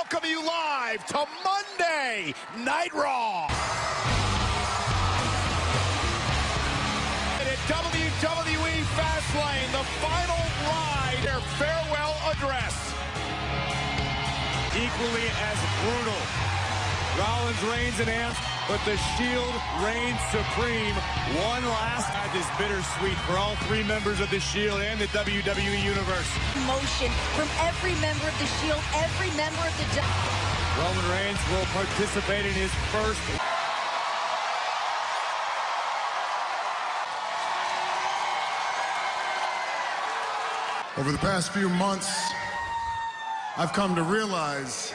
welcome you live to Monday Night Raw. And at WWE Fastlane, the final ride, their farewell address. Equally as brutal. Rollins reigns in amps, but the Shield reigns supreme. One last night is bittersweet for all three members of the Shield and the WWE Universe. Emotion from every member of the Shield, every member of the... Roman Reigns will participate in his first... Over the past few months, I've come to realize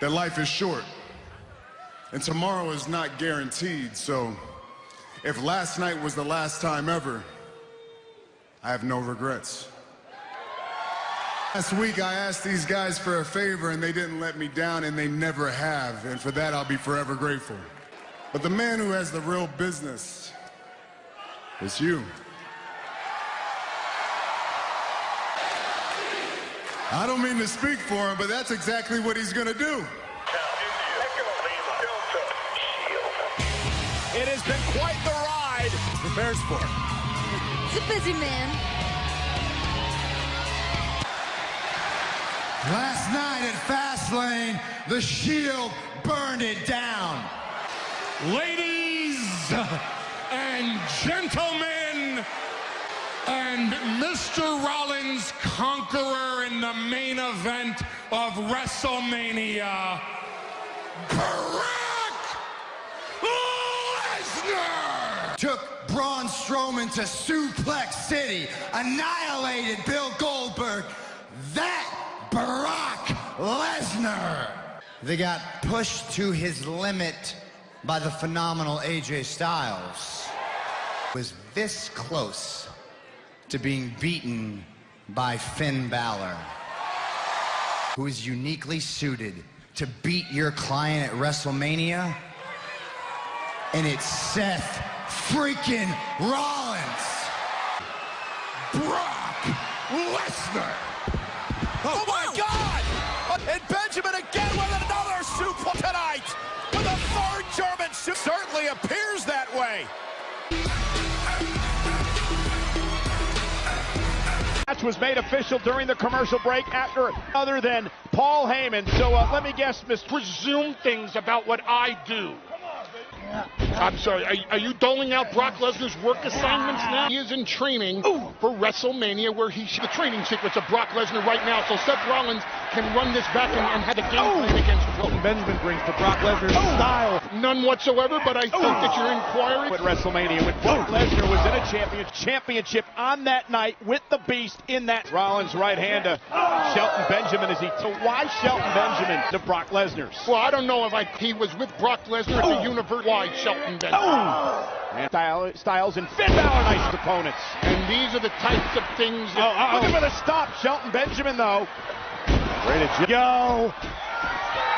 that life is short. And tomorrow is not guaranteed, so if last night was the last time ever, I have no regrets. Last week I asked these guys for a favor and they didn't let me down, and they never have, and for that I'll be forever grateful. But the man who has the real business is you. I don't mean to speak for him, but that's exactly what he's gonna do. It has been quite the ride. Prepare for it. He's a busy man. Last night at Fastlane, the Shield burned it down. Ladies and gentlemen, and Mr. Rollins, conqueror in the main event of WrestleMania, took Braun Strowman to Suplex City, annihilated Bill Goldberg. That Brock Lesnar. They got pushed to his limit by the phenomenal AJ Styles. Was this close to being beaten by Finn Balor, who is uniquely suited to beat your client at WrestleMania, and it's Seth freaking Rollins. Brock Lesnar. Oh my God! And Benjamin again with another suplex tonight. With a third German suplex. Certainly appears that way. Match was made official during the commercial break after other than Paul Heyman. So let me guess, Mr. Presume things about what I do. I'm sorry, are you doling out Brock Lesnar's work assignments now? He is in training for WrestleMania, where the training secrets of Brock Lesnar right now, so Seth Rollins can run this back and have a game plan against Roman. Benjamin brings to Brock Lesnar's style. None whatsoever, but I think that you're inquiring. At WrestleMania, when Brock Lesnar was in a championship on that night with the Beast in that. Rollins' right hand to Shelton Benjamin as he... So why Shelton Benjamin to Brock Lesnar's? Well, I don't know if he was with Brock Lesnar at the Universe. Why Shelton Benjamin? And Styles and Finn Balor, nice opponents. And these are the types of things that... Looking for the stop. Shelton Benjamin, though. Ready to go.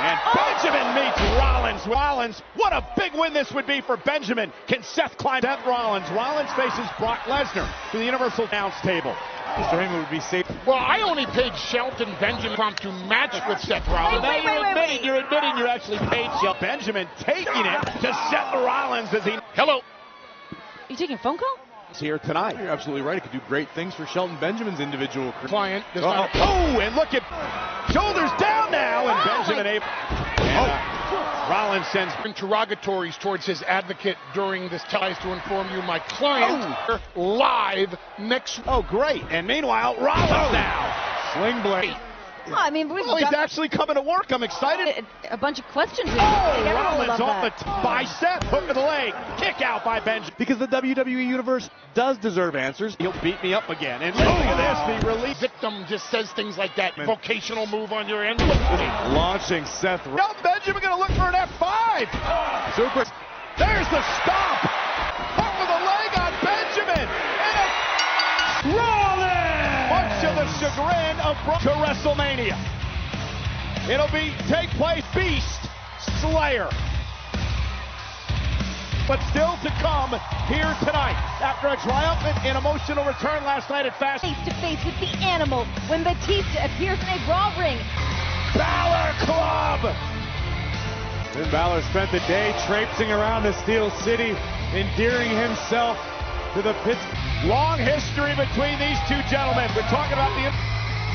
And Benjamin meets Rollins. Rollins, what a big win this would be for Benjamin. Can Seth climb Seth Rollins? Rollins faces Brock Lesnar to the Universal Announce table. Mr. Heyman would be safe. Well, I only paid Shelton Benjamin to match with Seth Rollins. Wait. You're admitting you actually paid Shelton Benjamin, taking it to Seth Rollins as he... Hello. Are you taking a phone call? Here tonight. You're absolutely right. It could do great things for Shelton Benjamin's individual career. Client does not... And look at shoulders down now, and Benjamin able. Rollins sends interrogatories towards his advocate during this tries to inform you my client live next. Oh, great! And meanwhile, Rollins now sling blade. Well, I mean, we've He's actually coming to work. I'm excited. a bunch of questions. Rollins on the bicep, hook of the leg, kick out by Benjamin. Because the WWE Universe does deserve answers. He'll beat me up again. And look at this, the release. Victim just says things like that. Vocational move on your end. Launching Seth. Now Benjamin going to look for an F5. Super. There's the stop. Hook of the leg on Benjamin. And Rollins. Much to the chagrin of Brock to WrestleMania. It'll take place Beast Slayer. But still to come here tonight. After a triumphant and emotional return last night at Fast. Face to face with the animal when Batista appears in a Raw ring. Balor Finn Balor spent the day traipsing around the Steel City, endearing himself to the pits. Long history between these two gentlemen. We're talking about the...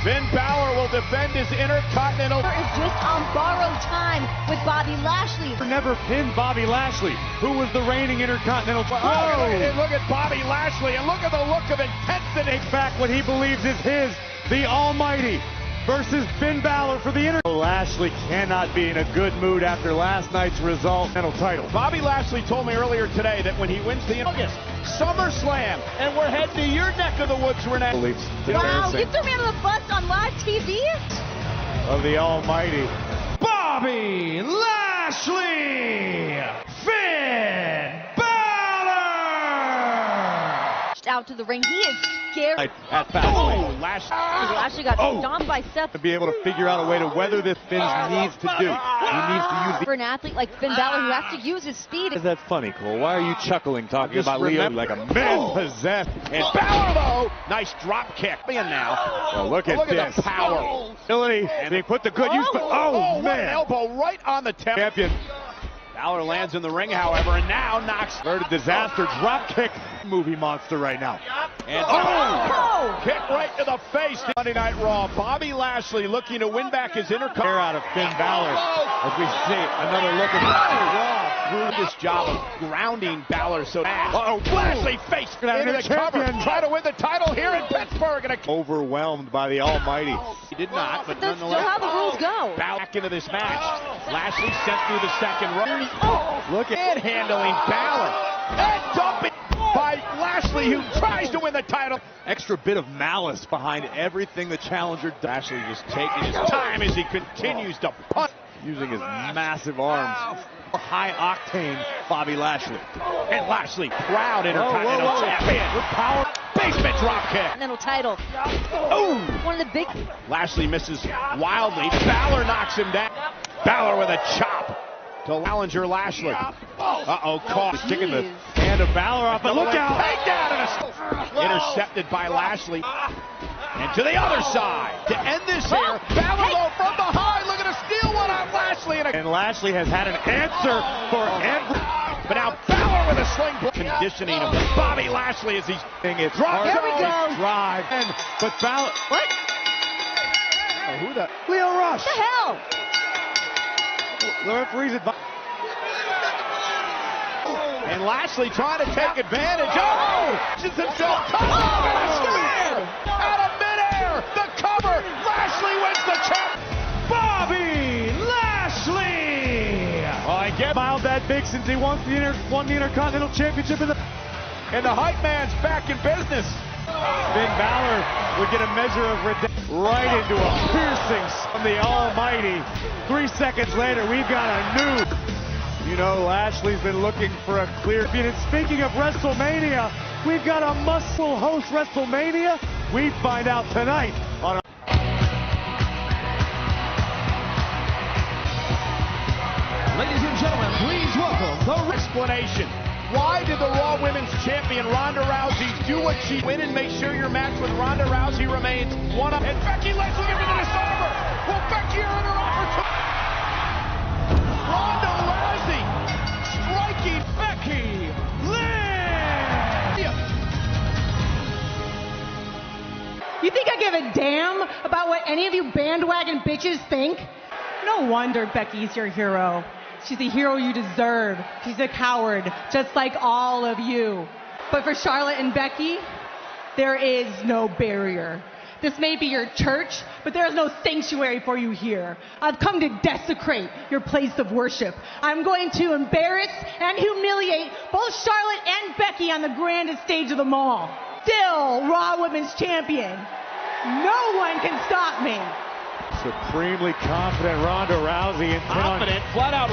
Finn Balor will defend his Intercontinental... Is just on borrowed time with Bobby Lashley. Never pinned Bobby Lashley, who was the reigning Intercontinental. Look at Bobby Lashley, and look at the look of intensity. Back what he believes is his, the Almighty, versus Finn Balor for the Lashley cannot be in a good mood after last night's result. Title. Bobby Lashley told me earlier today that when he wins the August SummerSlam, and we're heading to your neck of the woods, Renee. Wow, you threw me under the bus on live TV? Of the Almighty. Bobby Lashley! Finn Balor! Out to the ring, he is scared. At Fastlane. Lashley got stomped by Seth. To be able to figure out a way to weather this Finn needs to do. He needs to use For an athlete like Finn Balor who has to use his speed. Is that funny, Cole? Why are you chuckling talking about Leo like a man possessed? And Balor, though, nice drop kick. And now, look at this. The power. Ability. And they put the good use. Oh, man. An elbow right on the champion. Balor lands in the ring, however, and now knocks. Verted disaster. Drop kick. Movie monster right now. And kick right to the face. Monday Night Raw. Bobby Lashley looking to win back his Intercontinental. Out of Finn Balor. As we see another look at Raw. Through this job of grounding Balor so Lashley face into the cover. Try to win the title here in Pittsburgh. Overwhelmed by the Almighty. He did not, but that's nonetheless. still how the rules go. Back into this match. Lashley sent through the second row. Look at handling Balor. And dumping by Lashley, who tries to win the title. Extra bit of malice behind everything the challenger does. Lashley just taking his time as he continues to punt. Using his massive arms. High octane Bobby Lashley. And Lashley, proud Intercontinental champion. With power. Basement drop kick. Continental title. One of the big... Lashley misses wildly. Balor knocks him down. Balor with a chop to challenger Lashley. Caught. He's kicking the hand of Balor off, but look out! Intercepted by Lashley. And to the other side to end this here. Balor from behind, looking to steal one on Lashley. And Lashley has had an answer for every... But now Balor with a sling conditioning of Bobby Lashley as he's it's hard. Here we go. Drive. But Balor... What? Who the... Leo Rush. What the hell? The referee's advice. And Lashley trying to take advantage. Just himself. Out of midair. The cover. Lashley wins the champ. Bobby Lashley. Well, I get Miles that big since he won the Intercontinental Championship and the hype man's back in business. Finn Balor would get a measure of redemption right into a piercing from the Almighty. 3 seconds later, we've got a new... You know, Lashley's been looking for a clear... And speaking of WrestleMania, we've got a muscle host WrestleMania. We find out tonight on... Ladies and gentlemen, please welcome the explanation. Why did the Raw Women's Champion Ronda Rousey do what she win and make sure your match with Ronda Rousey remains one up? And Becky Lynch looking for the disarmer. Will Becky earn her opportunity? Ronda Rousey striking Becky Lynch. You think I give a damn about what any of you bandwagon bitches think? No wonder Becky's your hero. She's the hero you deserve. She's a coward, just like all of you. But for Charlotte and Becky, there is no barrier. This may be your church, but there is no sanctuary for you here. I've come to desecrate your place of worship. I'm going to embarrass and humiliate both Charlotte and Becky on the grandest stage of them all. Still Raw Women's Champion. No one can stop me. Supremely confident Ronda Rousey. Confident, flat out.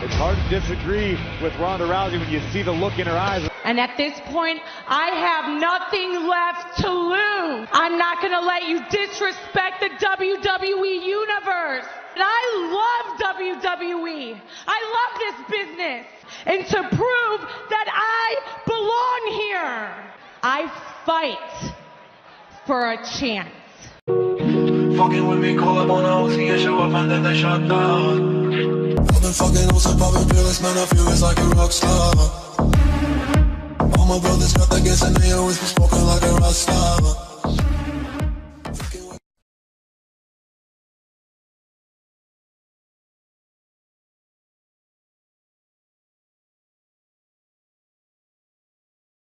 It's hard to disagree with Ronda Rousey when you see the look in her eyes. And at this point, I have nothing left to lose. I'm not going to let you disrespect the WWE Universe. And I love WWE. I love this business. And to prove that I belong here, I fight for a chance. fucking with me, call up on a Uzi and show up and then they shut down. I've been fucking also popping fearless, man, I feel it's like a rock star. All my brothers got that gas and they always been spoken like a rock star.